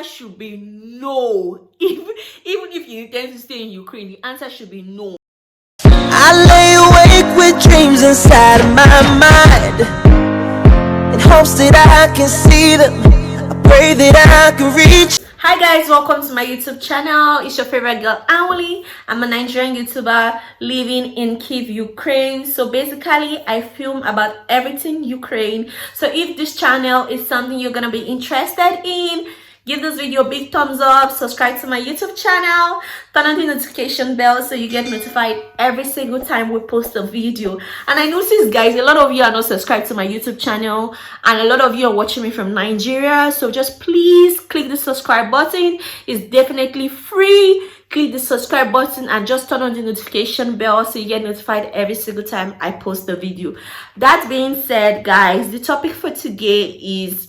should be no. Even if you intend to stay in Ukraine, the answer should be no. I lay awake with dreams inside of my mind, in hopes that I can see them. I pray that I can reach. Hi guys, welcome to my YouTube channel. It's your favorite girl, Emily. I'm a Nigerian YouTuber living in Kyiv, Ukraine. So basically, I film about everything Ukraine. So if this channel is something you're gonna be interested in, give this video a big thumbs up, subscribe to my YouTube channel, turn on the notification bell so you get notified every single time we post a video. And I noticed, guys, a lot of you are not subscribed to my YouTube channel and a lot of you are watching me from Nigeria. So just please click the subscribe button. It's definitely free. Click the subscribe button and just turn on the notification bell so you get notified every single time I post a video. That being said, guys, the topic for today is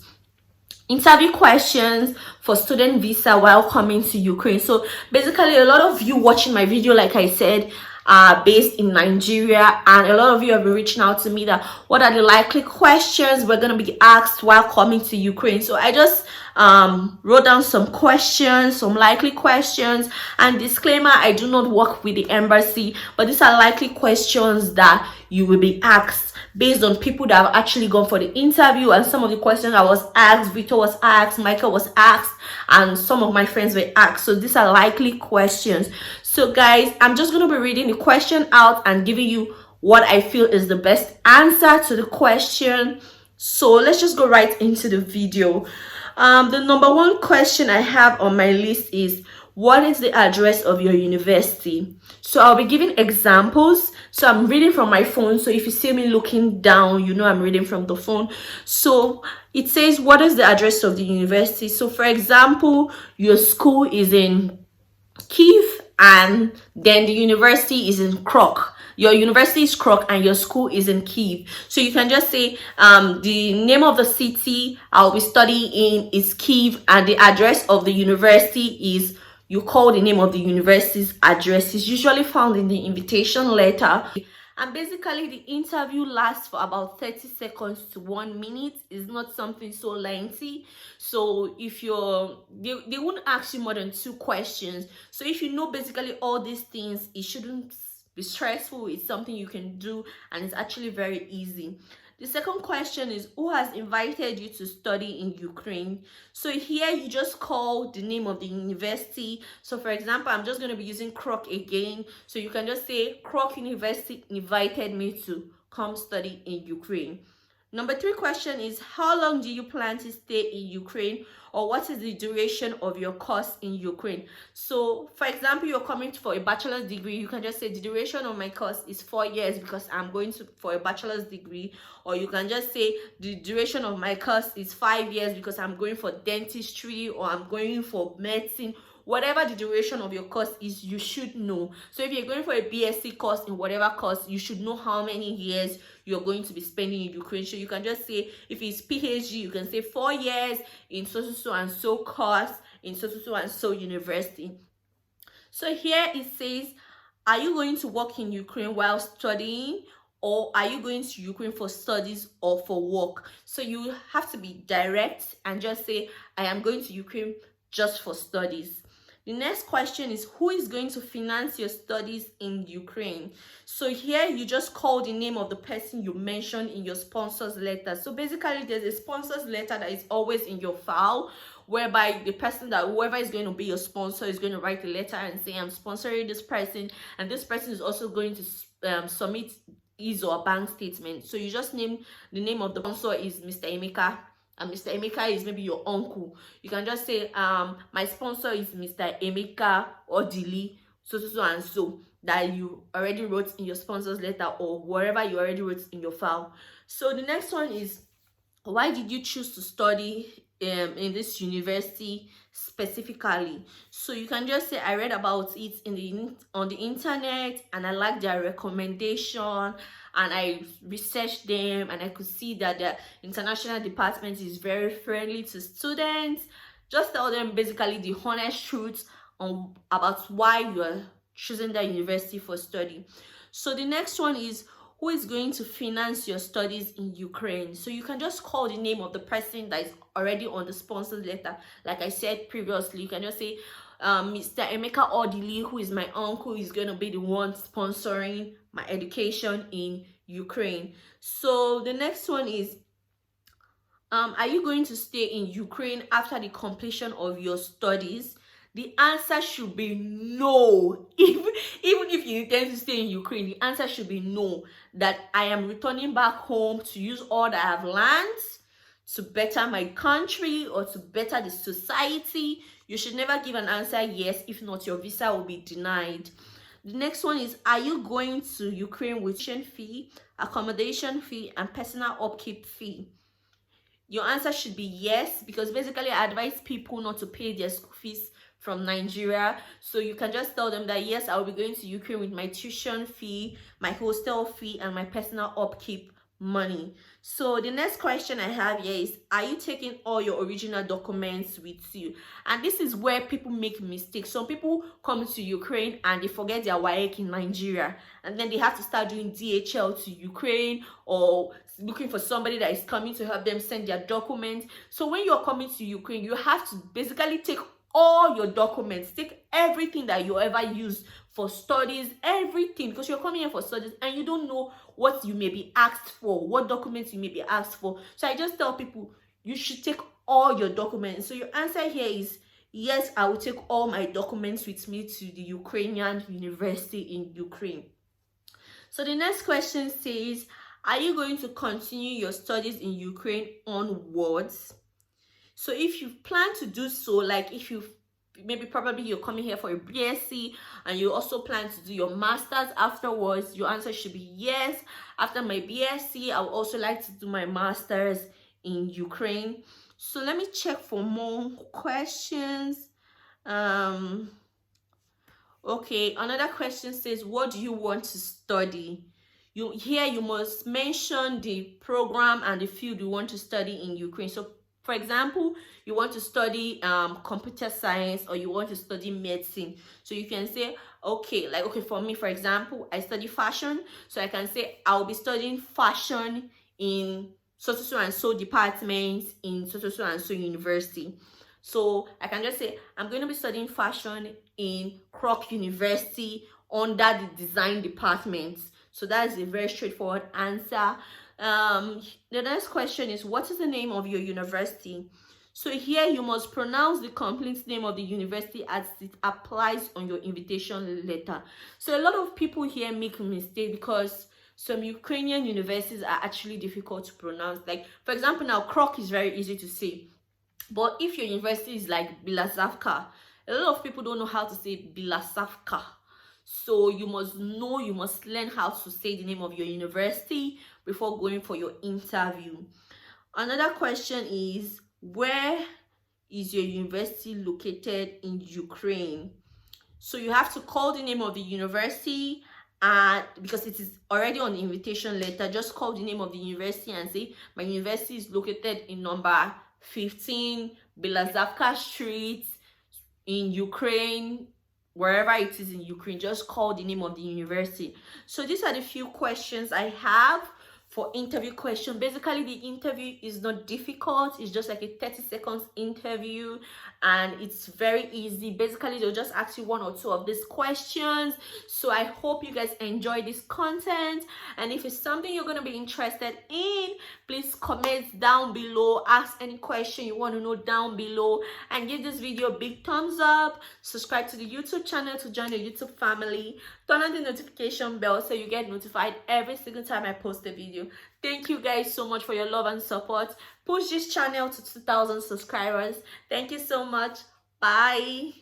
interview questions for student visa while coming to Ukraine. So basically, a lot of you watching my video, like I said, are based in Nigeria, and a lot of you have been reaching out to me that what are the likely questions we're going to be asked while coming to Ukraine. So I just wrote down some questions, some likely questions, and disclaimer, I do not work with the embassy, but these are likely questions that you will be asked based on people that have actually gone for the interview. And some of the questions I was asked, Victor was asked, Michael was asked, and some of my friends were asked. So these are likely questions. So guys, I'm just going to be reading the question out and giving you what I feel is the best answer to the question. So let's just go right into the video. The number one question I have on my list is, what is the address of your university? So I'll be giving examples. So I'm reading from my phone. So if you see me looking down, you know I'm reading from the phone. So it says, what is the address of the university? So for example, your school is in Kyiv and then the university is in Krok. Your university is Krok and your school is in Kyiv. So you can just say the name of the city I'll be studying in is Kyiv, and the address of the university is, you call the name of the university's address. It's usually found in the invitation letter. And basically, the interview lasts for about 30 seconds to 1 minute. It's not something so lengthy. So if they won't ask you more than 2 questions. So if you know basically all these things, it shouldn't be stressful. It's something you can do, and it's actually very easy. The second question is, who has invited you to study in Ukraine? So here you just call the name of the university. So for example, I'm just going to be using Krok again. So you can just say, Krok University invited me to come study in Ukraine. Number 3 question is, how long do you plan to stay in Ukraine, or what is the duration of your course in Ukraine? So for example, you're coming for a bachelor's degree, you can just say the duration of my course is 4 years because I'm going for a bachelor's degree. Or you can just say the duration of my course is 5 years because I'm going for dentistry or I'm going for medicine. Whatever the duration of your course is, you should know. So if you're going for a BSc course in whatever course, you should know how many years you're going to be spending in Ukraine. So you can just say, if it's PhD, you can say 4 years in so and so course in so and so university. So here it says, are you going to work in Ukraine while studying, or are you going to Ukraine for studies or for work? So you have to be direct and just say, I am going to Ukraine just for studies. The next question is, who is going to finance your studies in Ukraine? So here you just call the name of the person you mentioned in your sponsor's letter. So basically, there's a sponsor's letter that is always in your file, whereby the person that whoever is going to be your sponsor is going to write a letter and say, I'm sponsoring this person, and this person is also going to submit his or bank statement. So you just name the name of the sponsor is Mr. Emeka. And Mr. Emeka is maybe your uncle. You can just say, my sponsor is Mr. Emeka Odili, so and so, that you already wrote in your sponsor's letter or wherever you already wrote in your file. So the next one is, why did you choose to study in this university specifically? So you can just say, I read about it on the internet and I like their recommendation, and I researched them and I could see that the international department is very friendly to students. Just tell them basically the honest truth about why you're choosing that university for study. So the next one is, who is going to finance your studies in Ukraine. So you can just call the name of the person that is already on the sponsored letter. Like I said previously, you can just say Mr. Emeka Odili, who is my uncle, is going to be the one sponsoring my education in Ukraine. So the next one is, are you going to stay in Ukraine after the completion of your studies? The answer should be no. Even if you intend to stay in Ukraine, the answer should be no. That I am returning back home to use all that I've learned to better my country or to better the society. You should never give an answer yes. If not, your visa will be denied. The next one is, are you going to Ukraine with tuition fee, accommodation fee, and personal upkeep fee? Your answer should be yes, because basically I advise people not to pay their school fees from Nigeria. So you can just tell them that yes, I will be going to Ukraine with my tuition fee, my hostel fee, and my personal upkeep money. So the next question I have here is, are you taking all your original documents with you? And this is where people make mistakes. Some people come to Ukraine and they forget their WAEC in Nigeria, and then they have to start doing DHL to Ukraine or looking for somebody that is coming to help them send their documents. So when you're coming to Ukraine, you have to basically take all your documents, take everything that you ever used for studies, everything, because you're coming here for studies and you don't know what you may be asked for, what documents you may be asked for. So I just tell people you should take all your documents. So your answer here is yes, I will take all my documents with me to the Ukrainian university in Ukraine. So the next question says, are you going to continue your studies in Ukraine onwards? So if you plan to do so, like if you probably you're coming here for a BSc and you also plan to do your master's afterwards, your answer should be yes. After my BSc, I would also like to do my master's in Ukraine. So let me check for more questions. Okay, another question says, what do you want to study? You must mention the program and the field you want to study in Ukraine. So for example, you want to study computer science, or you want to study medicine. So you can say, okay, for me, for example, I study fashion. So I can say I'll be studying fashion in so and so departments in so and so university. So I can just say I'm going to be studying fashion in Kyiv University under the design department. So that's a very straightforward answer. The next question is, what is the name of your university? So here you must pronounce the complete name of the university as it applies on your invitation letter. So a lot of people here make a mistake because some Ukrainian universities are actually difficult to pronounce. Like for example, now Kyiv is very easy to say, but if your university is like Bilasavka, a lot of people don't know how to say Bilasavka. So you must learn how to say the name of your university before going for your interview. Another question is, where is your university located in Ukraine? So you have to call the name of the university, and because it is already on the invitation letter, just call the name of the university and say, my university is located in number 15 Belazavka Street in Ukraine. Wherever it is in Ukraine, just call the name of the university. So these are the few questions I have for interview question. Basically, the interview is not difficult. It's just like a 30 seconds interview and it's very easy. Basically, they'll just ask you one or two of these questions. So I hope you guys enjoy this content, and if it's something you're going to be interested in, please comment down below, ask any question you want to know down below, and give this video a big thumbs up. Subscribe to the YouTube channel to join the YouTube family. Turn on the notification bell so you get notified every single time I post a video. Thank you guys so much for your love and support. Push this channel to 2,000 subscribers. Thank you so much. Bye.